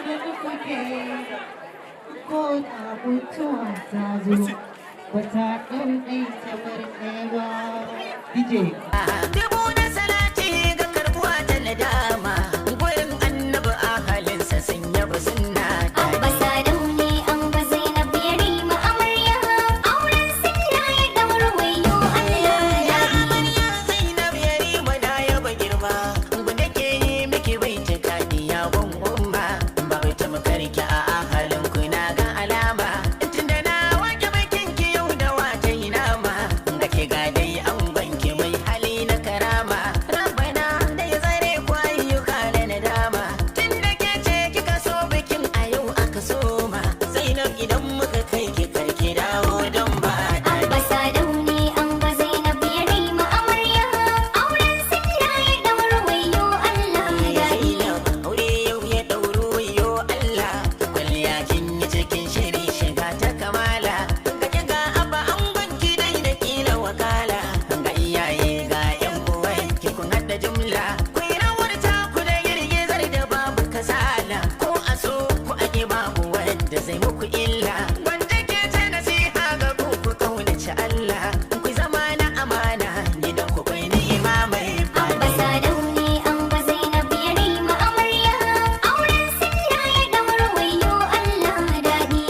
kuke ko da mutuwa ta zo ba ta ɗauɗai kamar ɗaya ba. DJ. Dubu na salati ga karbuwa ta nadama gurin annabi a halinsa sun yaba sunna ta. Abba Sadau ne an ba Zainab Yarima amarya auren sirra ya daura wayo Allah ya Amarya Zainab Yarima na yaba girma guda ke yi miki bai cika diya umma ba bai ta makarki a halin ku na ga alama tunda na wake bakin ki yau da wata nama ga ke ga dai an banki mai hali na karama rabbana da ya zare ku ayyuka da nadama tunda ke ce kika so bikin a yau aka soma Zainab idan muka kai ki karki dawo don ba Abba Sadau ne an ba Zainab Yarima amarya auren sirra ya daura wayo Allah ya aure yau ya ɗauro wayo Allah kwalliya kin yi cikin shiri shiga ta kamala ga kiga abba an banki dai da kila wakala ga iyaye ga yan uwan ki kun hada jumla ku yi rawar ta ku da girgizar da babu kasala ko a so ku ake babu wanda zai muku illa wanda ke ta nasiha ga ku ku kaunaci Allah ku zama na amana gidan ku kai ni'ima mai Abba Sadau ne an ba Zainab Yarima amarya auren sirra ya daura wayo Allah daɗi.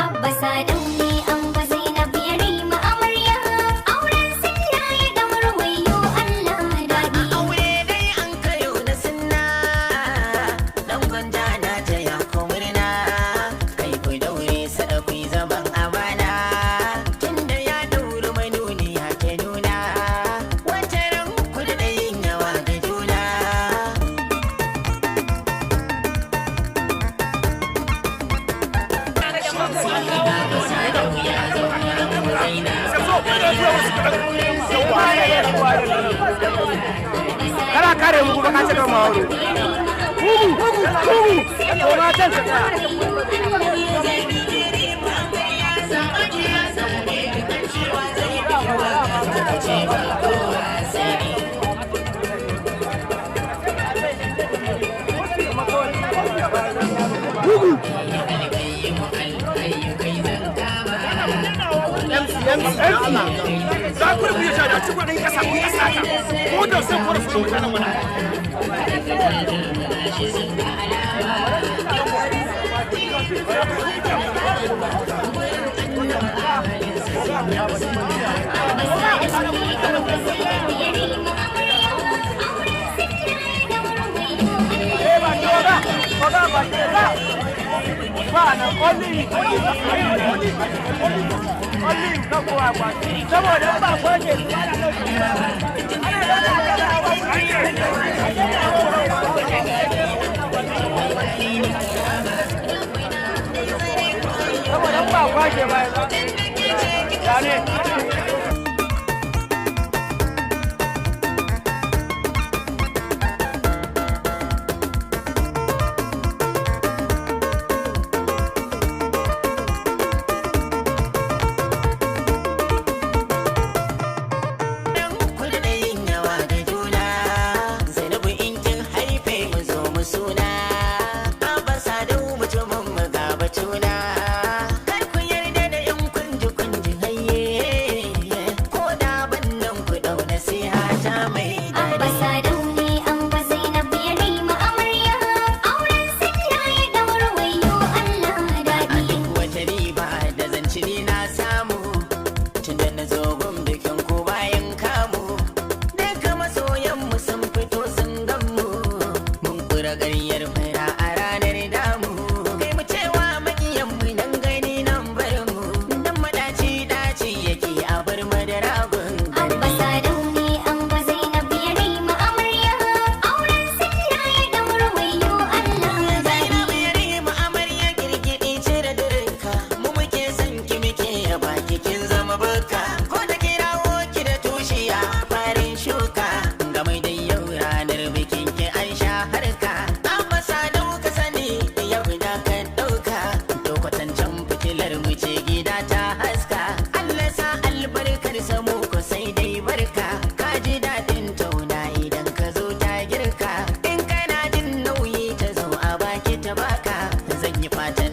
Abba Sadau ne an ba Zainab Yarima amarya auren sirra ya daura wayo Allah daɗi. aure dai an kayo na sunna dan gwanja na ta ya murna kai ku daure sadaku zaman amana tunda ya dauri manuniya ta nuna wata ran ku da yin yawa ga juna Kana kare mu kuma ka ce kan mawaro. Ko ma can ta tsaya. Za ku rubuta shi a cikin ɗan ƙasa, ku ƙasa ka. Ko da sai ku rufe mutanen mana. Saboda ba kwaje saboda ba kwaje ba ya ne dan ku da yin yawa ga juna Zainabu in kin haife mu zo mu suna Abba Sadau mutumin mu ga batuna kar ku yarda da yan kunji hayye fatan